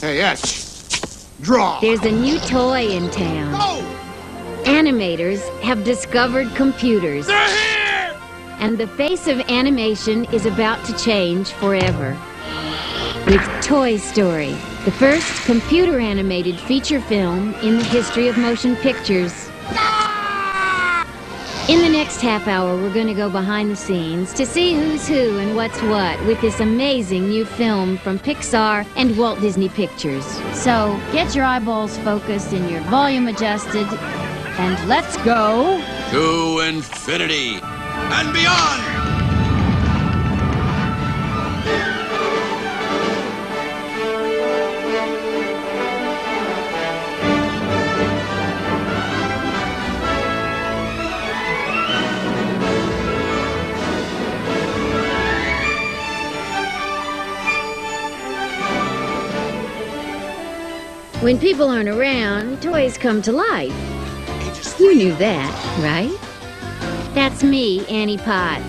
Say etch. Draw. There's a new toy in town. Go! Animators have discovered computers. They're here! And the face of animation is about to change forever. With Toy Story, the first computer-animated feature film in the history of motion pictures. In the next half hour, we're going to go behind the scenes to see who's who and what's what with this amazing new film from Pixar and Walt Disney Pictures. So, get your eyeballs focused and your volume adjusted, and let's go... to infinity and beyond! When people aren't around, toys come to life. You knew that, right? That's me, Annie Potts.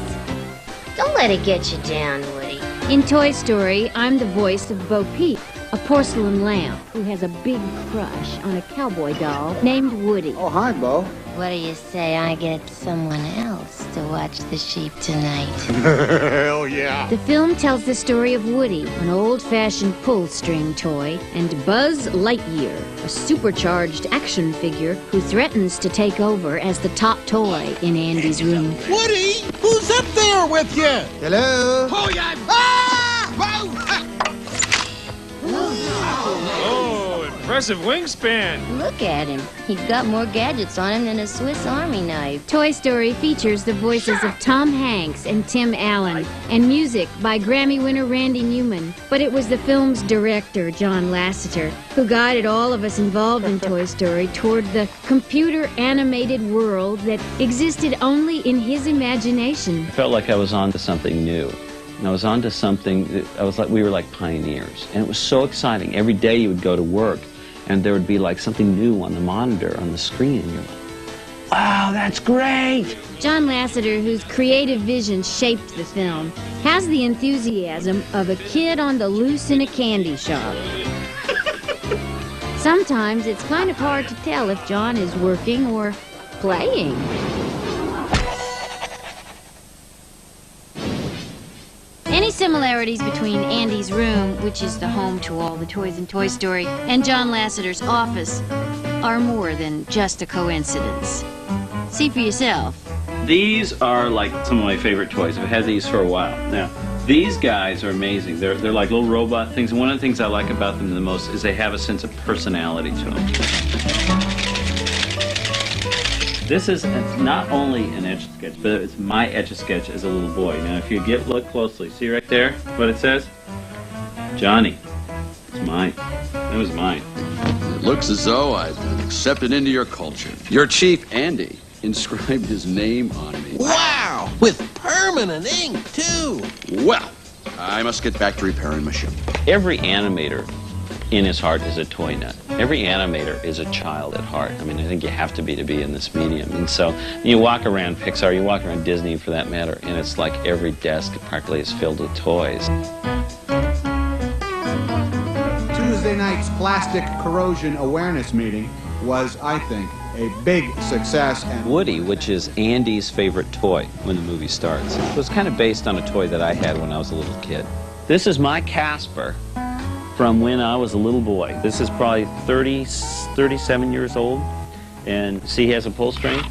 Don't let it get you down, Woody. In Toy Story, I'm the voice of Bo Peep, a porcelain lamp who has a big crush on a cowboy doll named Woody. Oh, hi, Bo. What do you say I get someone else to watch the sheep tonight? Hell yeah. The film tells the story of Woody, an old-fashioned pull-string toy, and Buzz Lightyear, a supercharged action figure who threatens to take over as the top toy in Andy's room. Woody, who's up there with you? Hello? Oh, yeah. Oh, impressive wingspan. Look at him. He's got more gadgets on him than a Swiss Army knife. Toy Story features the voices of Tom Hanks and Tim Allen, and music by Grammy winner Randy Newman. But it was the film's director, John Lasseter, who guided all of us involved in Toy Story toward the computer-animated world that existed only in his imagination. I felt like I was on to something new. And I was on to something that we were like pioneers. And it was so exciting. Every day you would go to work and there would be like something new on the monitor, on the screen, and you're like, wow, that's great! John Lasseter, whose creative vision shaped the film, has the enthusiasm of a kid on the loose in a candy shop. Sometimes it's kind of hard to tell if John is working or playing. Any similarities between Andy's room, which is the home to all the toys in Toy Story, and John Lasseter's office are more than just a coincidence. See for yourself. These are like some of my favorite toys. I've had these for a while. Now, these guys are amazing. They're like little robot things, and one of the things I like about them the most is they have a sense of personality to them. This is not only an Etch-a-Sketch, but it's my Etch-a-Sketch as a little boy. Now, if you look closely, see right there what it says? Johnny. It's mine. That was mine. It looks as though I've been accepted into your culture. Your chief, Andy, inscribed his name on me. Wow, with permanent ink, too. Well, I must get back to repairing my ship. Every animator in his heart is a toy nut. Every animator is a child at heart. I mean, I think you have to be in this medium. And so you walk around Pixar, you walk around Disney for that matter, and it's like every desk practically is filled with toys. Tuesday night's plastic corrosion awareness meeting was, I think, a big success. And Woody, which is Andy's favorite toy when the movie starts, was kind of based on a toy that I had when I was a little kid. This is my Casper from when I was a little boy. This is probably 37 years old, and see, he has a pull string.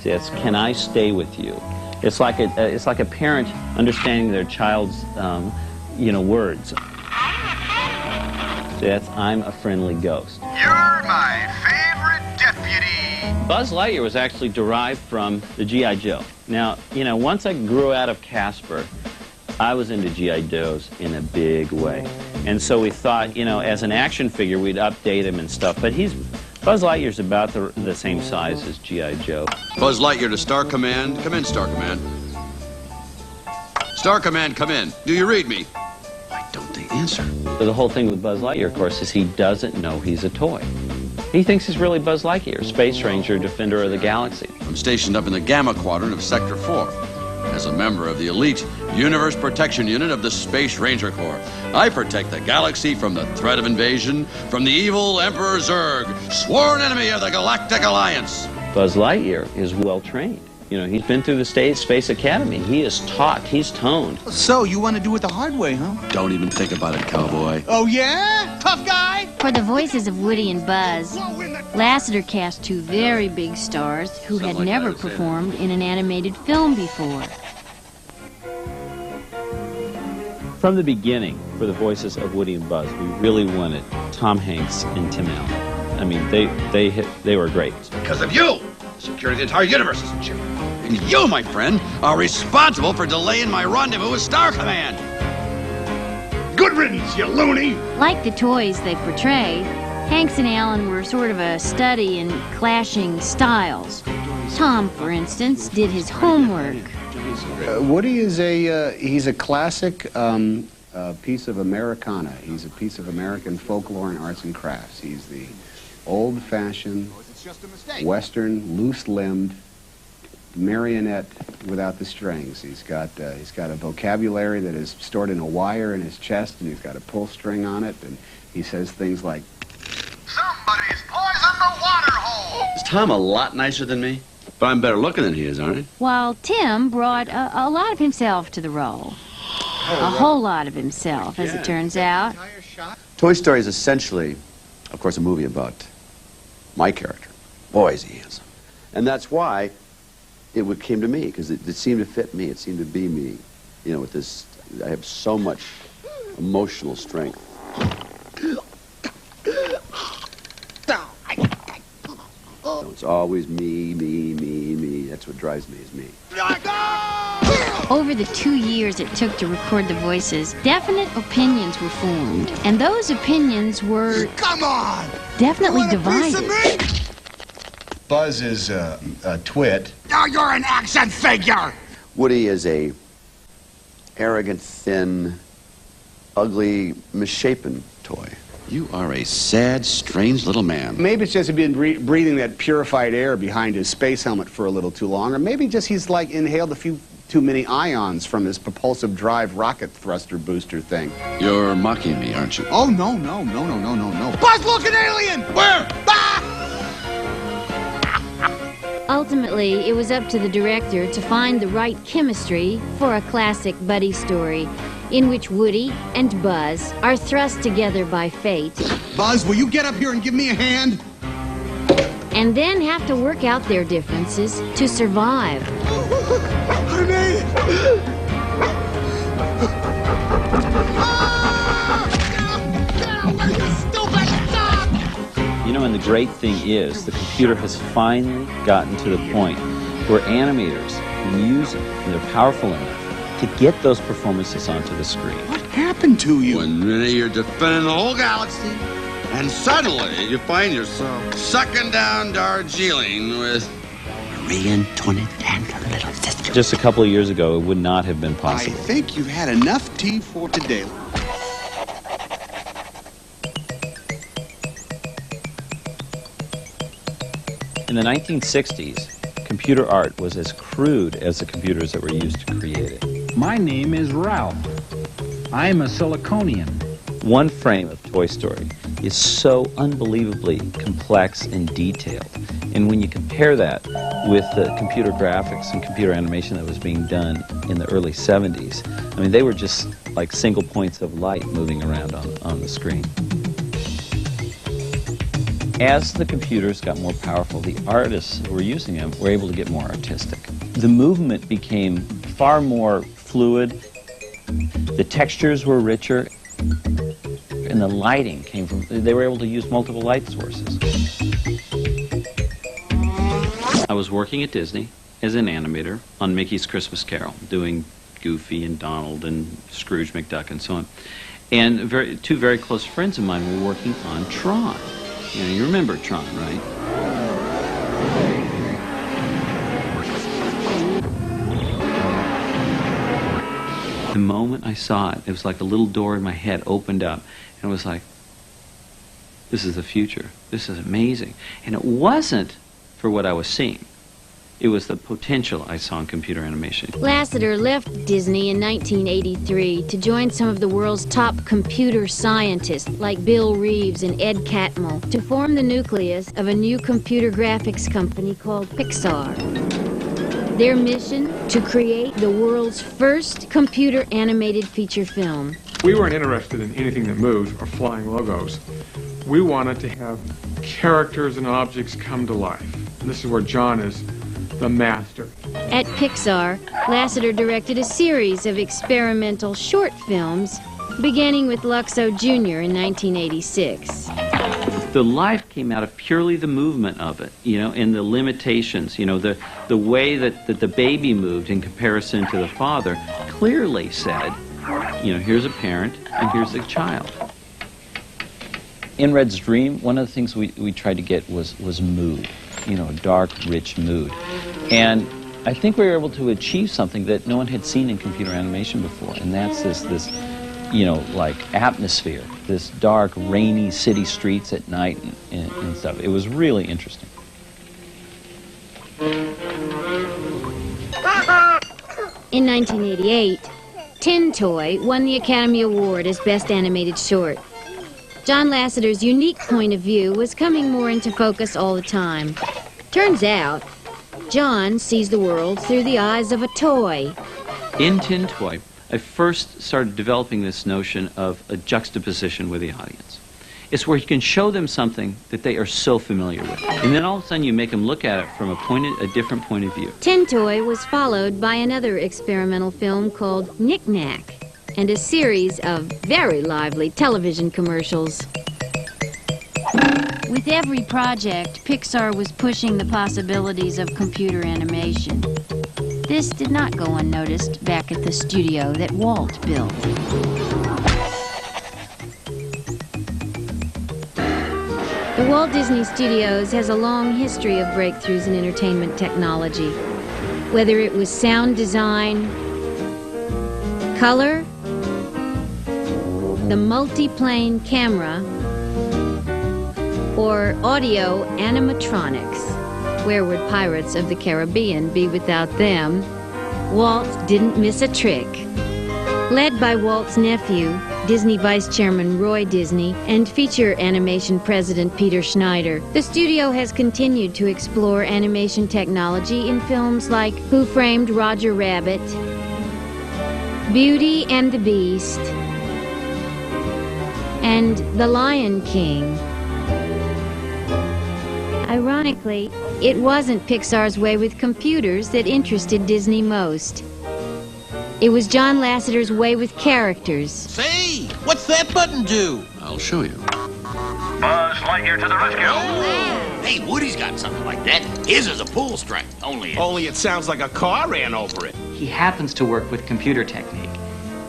See, that's "Can I stay with you?" It's like a parent understanding their child's, words. See, that's "I'm a friendly ghost." You're my favorite deputy. Buzz Lightyear was actually derived from the G.I. Joe. Now, once I grew out of Casper, I was into G.I. Joes in a big way. And so we thought, as an action figure, we'd update him and stuff. But Buzz Lightyear's about the same size as G.I. Joe. Buzz Lightyear to Star Command. Come in, Star Command. Star Command, come in. Do you read me? Why don't they answer? So the whole thing with Buzz Lightyear, of course, is he doesn't know he's a toy. He thinks he's really Buzz Lightyear, Space Ranger, Defender of the Galaxy. I'm stationed up in the Gamma Quadrant of Sector 4. as a member of the elite Universe Protection Unit of the Space Ranger Corps. I protect the galaxy from the threat of invasion from the evil Emperor Zurg, sworn enemy of the Galactic Alliance. Buzz Lightyear is well trained. You know, he's been through the Space Academy. He is taught, he's toned. So, you want to do it the hard way, huh? Don't even think about it, cowboy. Oh, yeah? Tough guy? For the voices of Woody and Buzz, Lasseter cast two very big stars who had never performed in an animated film before. From the beginning, for the voices of Woody and Buzz, we really wanted Tom Hanks and Tim Allen. I mean, they were great. Because of you! Security of the entire universe is in jeopardy. And you, my friend, are responsible for delaying my rendezvous with Star Command. Good riddance, you loony! Like the toys they portray, Hanks and Allen were sort of a study in clashing styles. Tom, for instance, did his homework. Woody is he's a classic piece of Americana. He's a piece of American folklore and arts and crafts. He's the old-fashioned, Western, loose-limbed marionette without the strings. He's got a vocabulary that is stored in a wire in his chest, and he's got a pull string on it, and he says things like, Somebody's poisoned the water hole! Is Tom a lot nicer than me? But I'm better looking than he is, aren't I? While Tim brought a lot of himself to the role. A whole lot of himself, as it turns out. Toy Story is essentially, of course, a movie about my character. Boy, is he handsome. And that's why it came to me, because it seemed to fit me. It seemed to be me. You know, with this, I have so much emotional strength. It's always me, me, me, me. That's what drives me, is me. Over the 2 years it took to record the voices, definite opinions were formed. And those opinions were... Come on! Definitely divided. Buzz is a twit. Now you're an action figure! Woody is a arrogant, thin, ugly, misshapen toy. You are a sad, strange little man. Maybe it's just he's been breathing that purified air behind his space helmet for a little too long, or maybe just he's like inhaled a few too many ions from his propulsive drive rocket thruster booster thing. You're mocking me, aren't you? Oh, no. Buzz, look, an alien! Where? Ultimately, it was up to the director to find the right chemistry for a classic buddy story in which Woody and Buzz are thrust together by fate. Buzz, will you get up here and give me a hand? And then have to work out their differences to survive. I made it! You know, and the great thing is, the computer has finally gotten to the point where animators can use it, and they're powerful enough to get those performances onto the screen. What happened to you? One minute you're defending the whole galaxy, and suddenly you find yourself sucking down Darjeeling with Marie Antoinette and her little sister. Just a couple of years ago, it would not have been I possible. think you've had enough tea for today. In the 1960s, computer art was as crude as the computers that were used to create it. My name is Ralph. I'm a Siliconian. One frame of Toy Story is so unbelievably complex and detailed. And when you compare that with the computer graphics and computer animation that was being done in the early 70s, I mean, they were just like single points of light moving around on the screen. As the computers got more powerful, the artists who were using them were able to get more artistic. The movement became far more fluid, the textures were richer, and the lighting came from, they were able to use multiple light sources. I was working at Disney as an animator on Mickey's Christmas Carol, doing Goofy and Donald and Scrooge McDuck and so on. And two very close friends of mine were working on Tron. You know, you remember Tron, right? The moment I saw it, it was like a little door in my head opened up, and it was like, this is the future. This is amazing. And it wasn't for what I was seeing. It was the potential I saw in computer animation. Lasseter left Disney in 1983 to join some of the world's top computer scientists like Bill Reeves and Ed Catmull to form the nucleus of a new computer graphics company called Pixar. Their mission? To create the world's first computer animated feature film. We weren't interested in anything that moves or flying logos. We wanted to have characters and objects come to life. And this is where John is the master. At Pixar, Lasseter directed a series of experimental short films, beginning with Luxo Jr. in 1986. The life came out of purely the movement of it, you know, and the limitations, you know, the way that the baby moved in comparison to the father clearly said, you know, here's a parent and here's a child. In Red's Dream, one of the things we tried to get was mood, you know, dark, rich mood. And I think we were able to achieve something that no one had seen in computer animation before, and that's this you know, like atmosphere, this dark, rainy city streets at night and stuff. It was really interesting. In 1988, Tin Toy won the Academy Award as Best Animated Short. John Lasseter's unique point of view was coming more into focus all the time. Turns out, John sees the world through the eyes of a toy. In Tin Toy, I first started developing this notion of a juxtaposition with the audience. It's where you can show them something that they are so familiar with, and then all of a sudden you make them look at it from a different point of view. Tin Toy was followed by another experimental film called Knick Knack, and a series of very lively television commercials. With every project, Pixar was pushing the possibilities of computer animation. This did not go unnoticed back at the studio that Walt built. The Walt Disney Studios has a long history of breakthroughs in entertainment technology. Whether it was sound design, color, the multi-plane camera, or audio animatronics. Where would Pirates of the Caribbean be without them? Walt didn't miss a trick. Led by Walt's nephew, Disney Vice Chairman Roy Disney, and feature animation president Peter Schneider, the studio has continued to explore animation technology in films like Who Framed Roger Rabbit, Beauty and the Beast, and The Lion King. Ironically, it wasn't Pixar's way with computers that interested Disney most. It was John Lasseter's way with characters. Say, what's that button do? I'll show you. Buzz Lightyear to the rescue. Hey, Woody's got something like that. His is a pull string. Only it sounds like a car ran over it. He happens to work with computer technique.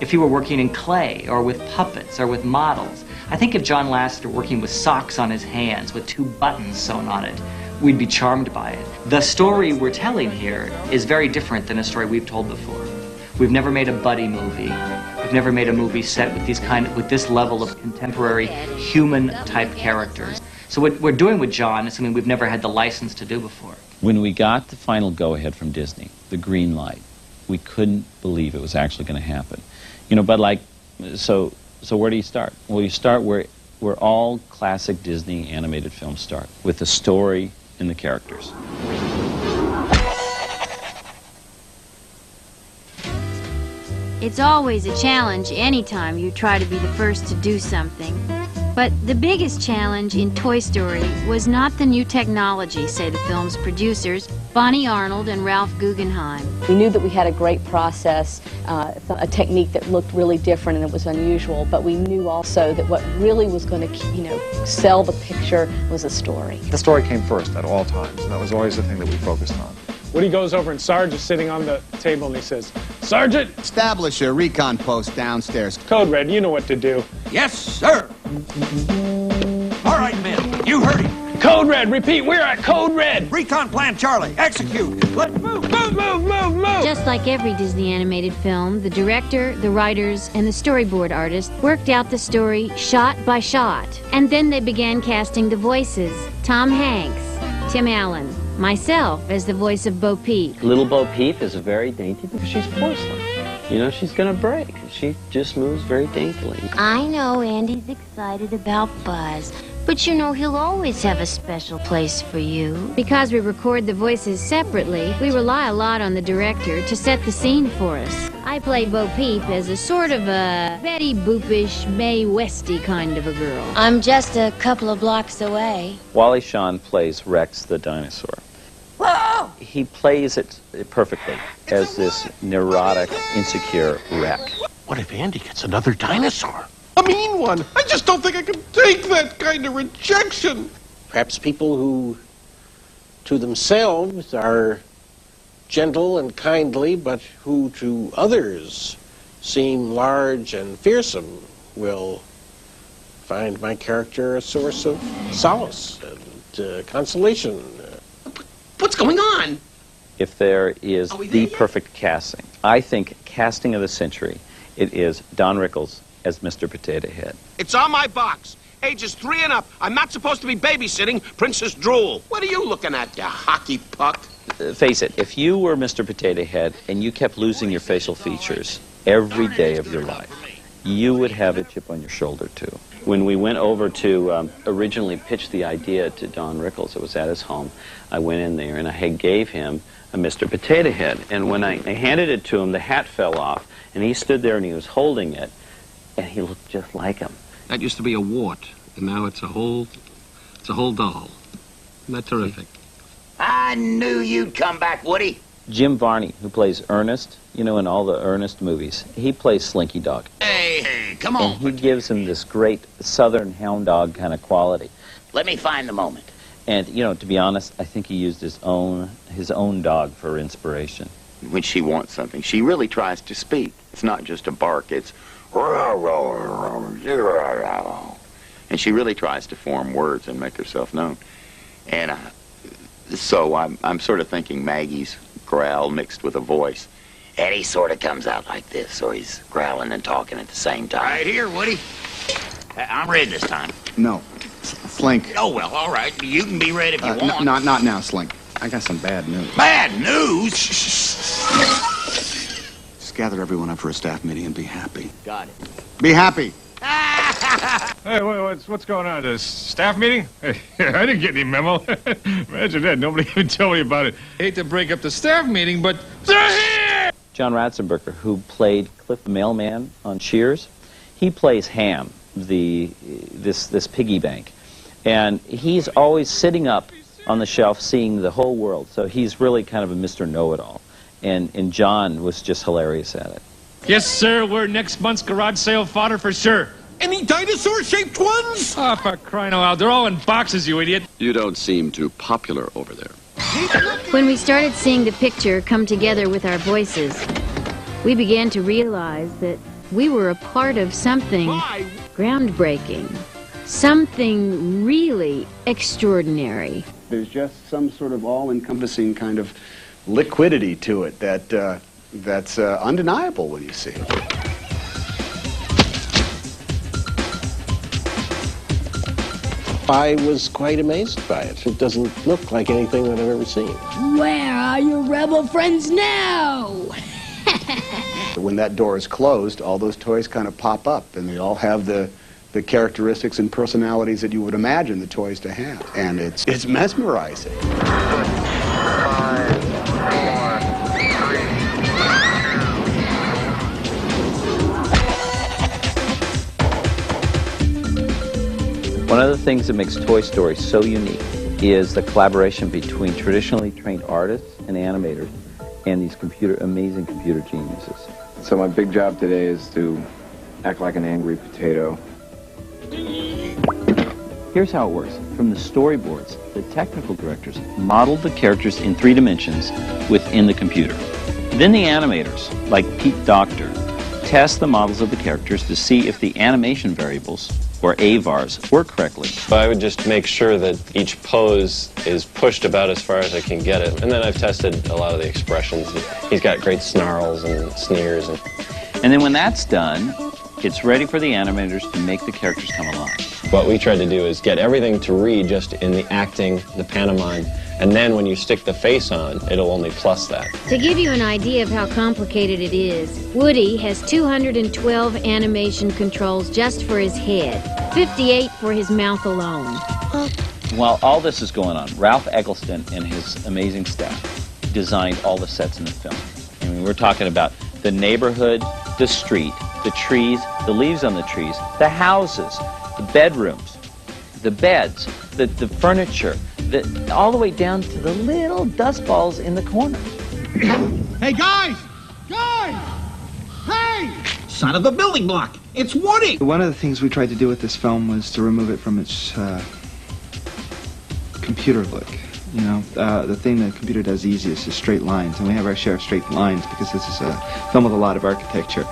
If he were working in clay or with puppets or with models, I think if John Lasseter working with socks on his hands with 2 buttons sewn on it, we'd be charmed by it. The story we're telling here is very different than a story we've told before. We've never made a buddy movie. We've never made a movie set with this level of contemporary human-type characters. So what we're doing with John is something we've never had the license to do before. When we got the final go-ahead from Disney, the green light, we couldn't believe it was actually going to happen. You know, but like, so where do you start? Well, you start where all classic Disney animated films start, with the story and the characters. It's always a challenge anytime you try to be the first to do something. But the biggest challenge in Toy Story was not the new technology, say the film's producers, Bonnie Arnold and Ralph Guggenheim. We knew that we had a great process, a technique that looked really different and it was unusual, but we knew also that what really was going to, sell the picture was a story. The story came first at all times, and that was always the thing that we focused on. Woody goes over and Sarge is sitting on the table and he says, "Sergeant, Establish a recon post downstairs. Code Red, you know what to do." Yes, sir. All right, men, you heard him. Code Red, repeat, we're at Code Red. Recon Plan Charlie, execute. Let's move, move, move, move, move. Just like every Disney animated film, the director, the writers, and the storyboard artist worked out the story shot by shot. And then they began casting the voices. Tom Hanks, Tim Allen, myself as the voice of Bo Peep. Little Bo Peep is very dainty because she's porcelain. You know, she's gonna break. She just moves very daintily. I know Andy's excited about Buzz, but you know he'll always have a special place for you. Because we record the voices separately, we rely a lot on the director to set the scene for us. I play Bo Peep as a sort of a Betty Boopish, Mae Westy kind of a girl. I'm just a couple of blocks away. Wally Shawn plays Rex the dinosaur. Whoa! He plays it perfectly as this neurotic, insecure wreck. What if Andy gets another dinosaur? A mean one. I just don't think I can take that kind of rejection. Perhaps people who, to themselves, are gentle and kindly, but who to others seem large and fearsome, will find my character a source of solace and consolation. What's going on? If there is the perfect casting, I think casting of the century, it is Don Rickles as Mr. Potato Head. It's on my box. Ages 3 and up. I'm not supposed to be babysitting Princess Drool. What are you looking at, you hockey puck? Face it, if you were Mr. Potato Head and you kept losing your facial features every day of your life, you would have a chip on your shoulder, too. When we went over to originally pitch the idea to Don Rickles, it was at his home, I went in there and I gave him a Mr. Potato Head. And when I handed it to him, the hat fell off, and he stood there and he was holding it, and he looked just like him. That used to be a wart, and now it's a whole doll. Isn't that terrific? I knew you'd come back, Woody. Jim Varney, who plays Ernest, you know, in all the Ernest movies, he plays Slinky Dog. Hey, come on. And he gives him this great southern hound dog kind of quality. Let me find the moment. And, you know, to be honest, I think he used his own dog for inspiration. When she wants something, she really tries to speak. It's not just a bark, it's and she really tries to form words and make herself known. And so I'm sort of thinking Maggie's growl mixed with a voice. Eddie sort of comes out like this, or he's growling and talking at the same time. Right here, Woody. I'm ready this time. No. Slink. Oh, well, all right. You can be ready if you want. Not now, Slink. I got some bad news. Bad news? Just gather everyone up for a staff meeting and be happy. Got it. Be happy. Hey, what's going on? A staff meeting? Hey, I didn't get any memo. Imagine that. Nobody even told me about it. Hate to break up the staff meeting, but they're here! John Ratzenberger, who played Cliff the Mailman on Cheers, he plays Ham, this piggy bank. And he's always sitting up on the shelf seeing the whole world. So he's really kind of a Mr. Know-It-All. And John was just hilarious at it. Yes, sir. We're next month's garage sale fodder for sure. Any dinosaur-shaped ones? Oh, for crying out loud. They're all in boxes, you idiot. You don't seem too popular over there. When we started seeing the picture come together with our voices, we began to realize that we were a part of something groundbreaking, something really extraordinary. There's just some sort of all-encompassing kind of liquidity to it that's undeniable when you see it. I was quite amazed by it. It doesn't look like anything that I've ever seen. Where are your rebel friends now? When that door is closed, all those toys kind of pop up, and they all have the characteristics and personalities that you would imagine the toys to have. And it's mesmerizing. 5, 4, 3, 2. One of the things that makes Toy Story so unique is the collaboration between traditionally trained artists and animators and these amazing computer geniuses. So my big job today is to act like an angry potato. Here's how it works. From the storyboards, the technical directors modeled the characters in 3 dimensions within the computer. Then the animators, like Pete Docter, test the models of the characters to see if the animation variables, or AVARs, work correctly. I would just make sure that each pose is pushed about as far as I can get it. And then I've tested a lot of the expressions. He's got great snarls and sneers. And then when that's done, it's ready for the animators to make the characters come alive. What we tried to do is get everything to read just in the acting, the pantomime, And then when you stick the face on, it'll only plus that. To give you an idea of how complicated it is, Woody has 212 animation controls just for his head, 58 for his mouth alone. While all this is going on, Ralph Eggleston and his amazing staff designed all the sets in the film. I mean, we're talking about the neighborhood, the street, the trees, the leaves on the trees, the houses, the bedrooms, the beds, the furniture, all the way down to the little dust balls in the corner. Hey, guys! Guys! Hey! Son of a building block! It's Woody! One of the things we tried to do with this film was to remove it from its computer look. You know, the thing the computer does easiest is straight lines, and we have our share of straight lines because this is a film with a lot of architecture.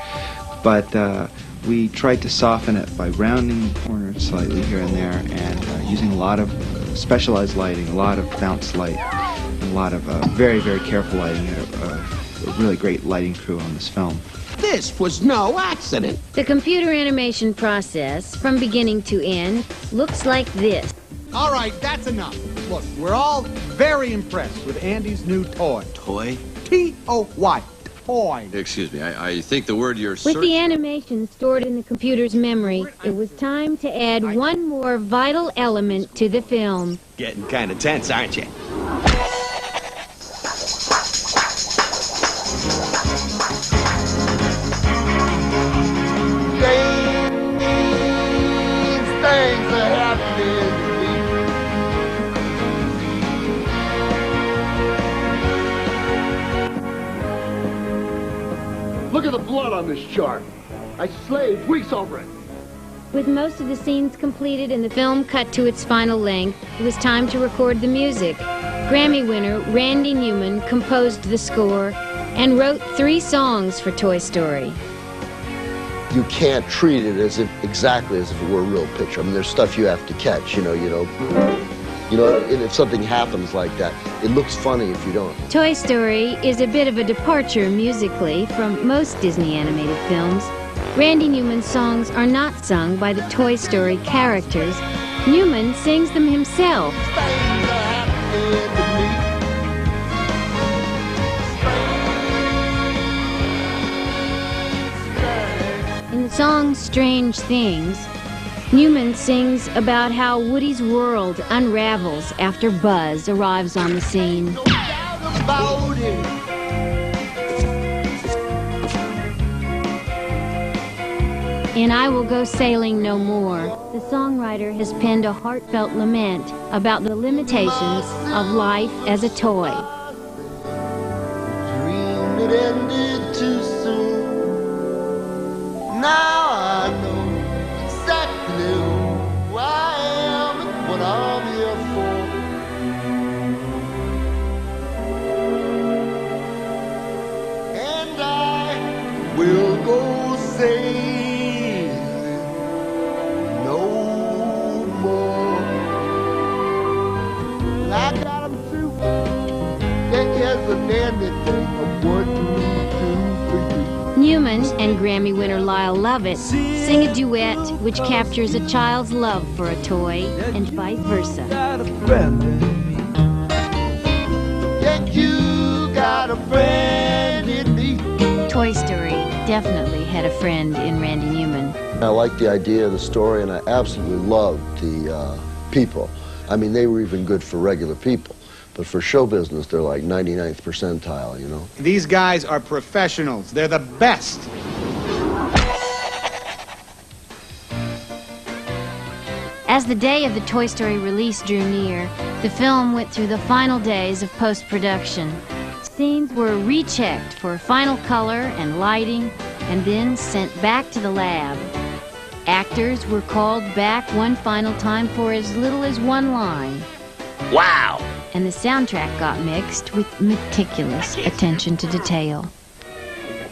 But we tried to soften it by rounding corners slightly here and there, and using a lot of specialized lighting, a lot of bounce light, and a lot of very, very careful lighting. A really great lighting crew on this film. This was no accident. The computer animation process, from beginning to end, looks like this. All right, that's enough. Look, we're all very impressed with Andy's new toy. Toy? T-O-Y. Toy. Excuse me, I think the word you're With the animation stored in the computer's memory, it was time to add one more vital element to the film. Getting kind of tense, aren't you? Things are happening to me. Look at the blood on this chart. I slaved weeks over it. With most of the scenes completed and the film cut to its final length, it was time to record the music. Grammy winner Randy Newman composed the score and wrote 3 songs for Toy Story. You can't treat it as if exactly as if it were a real picture. I mean, there's stuff you have to catch, and if something happens like that, it looks funny if you don't. Toy Story is a bit of a departure musically from most Disney animated films. Randy Newman's songs are not sung by the Toy Story characters. Newman sings them himself. In the song Strange Things, Newman sings about how Woody's world unravels after Buzz arrives on the scene. In I Will Go Sailing No More, the songwriter has penned a heartfelt lament about the limitations of life as a toy. Dream it ended too soon. Now I know exactly who I am and what I'm here for. And I will go sailing no more. I got 'em too. That is a dandy thing of what to do for you. Newman and Grammy winner Lyle Lovett sing a duet which captures a child's love for a toy and vice versa. Yeah, you got a friend in me. Toy Story definitely had a friend in Randy Newman. I liked the idea of the story, and I absolutely loved the people. I mean, they were even good for regular people. But for show business, they're like 99th percentile, you know? These guys are professionals. They're the best. As the day of the Toy Story release drew near, the film went through the final days of post-production. Scenes were rechecked for final color and lighting, and then sent back to the lab. Actors were called back one final time for as little as 1 line. Wow! And the soundtrack got mixed with meticulous attention to detail.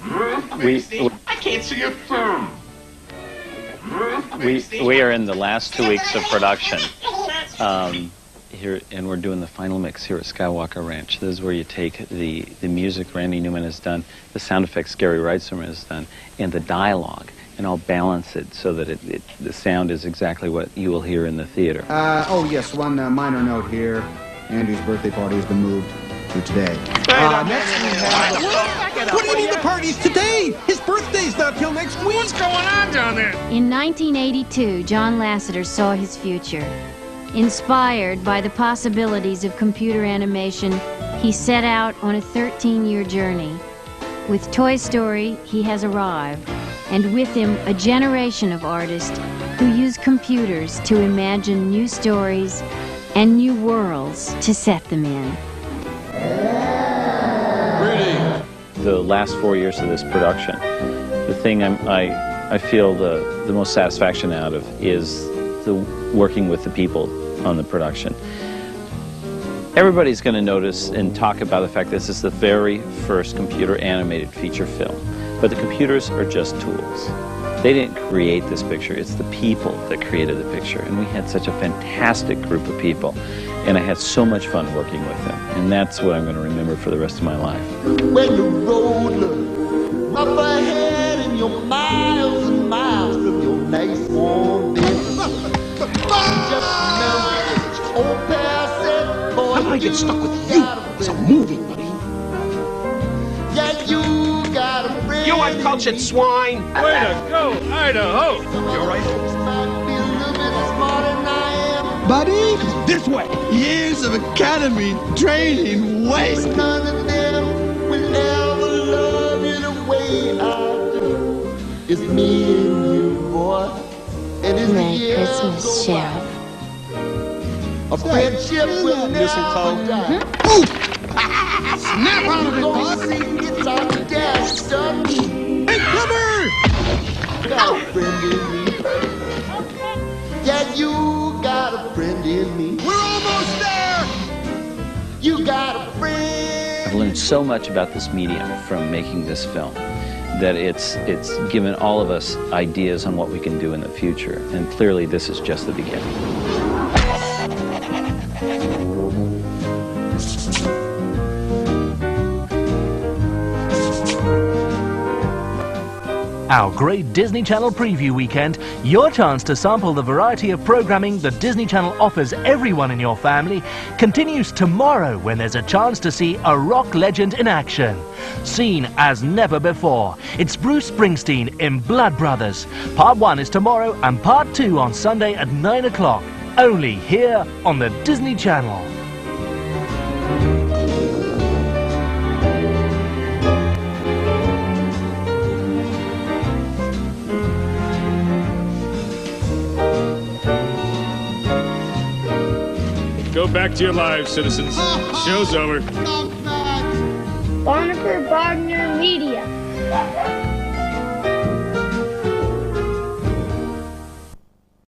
I can't see a thumb. We are in the last 2 weeks of production here, and we're doing the final mix here at Skywalker Ranch. This is where you take the music Randy Newman has done, the sound effects Gary Reitzman has done, and the dialogue, and I'll balance it so that the sound is exactly what you will hear in the theater. Oh yes, one minor note here. Andrew's birthday party has been moved to today. What do you mean the party's today? His birthday's not till next week. What's going on down there? In 1982, John Lasseter saw his future. Inspired by the possibilities of computer animation, he set out on a 13-year journey. With Toy Story, he has arrived, and with him a generation of artists who use computers to imagine new stories and new worlds to set them in. The last 4 years of this production, the thing I feel the most satisfaction out of is the working with the people on the production. Everybody's going to notice and talk about the fact this is the very first computer animated feature film. But the computers are just tools. They didn't create this picture. It's the people that created the picture. And we had such a fantastic group of people. And I had so much fun working with them. And that's what I'm going to remember for the rest of my life. When the road looks rough ahead and you're miles and miles from your nice warm bed, just remember this old pal said, boy, How did I get stuck with you? It's a movie, buddy. Yeah, you got a friend. You uncultured swine! Way to go, Idaho! You're right. Might be a little bit smarter than I am. Buddy, this way. Years of academy training wasted. None of them will ever love you the way I do. It's me and you, boy. And it's Merry the years Christmas, go Sheriff. by. A friendship will never die. Snap out of it, Gonna Buck. see it's our destiny. Hey, cover! Got a friend in me. Yeah, you got a friend in me. We're almost there! You got a friend. I've learned so much about this medium from making this film that it's given all of us ideas on what we can do in the future. And clearly this is just the beginning. Our great Disney Channel preview weekend, your chance to sample the variety of programming that Disney Channel offers everyone in your family, continues tomorrow when there's a chance to see a rock legend in action. Seen as never before, it's Bruce Springsteen in Blood Brothers. Part 1 is tomorrow and Part 2 on Sunday at 9 o'clock. Only here on the Disney Channel. Go back to your lives, citizens. Show's over. Barnacle Wagner Media.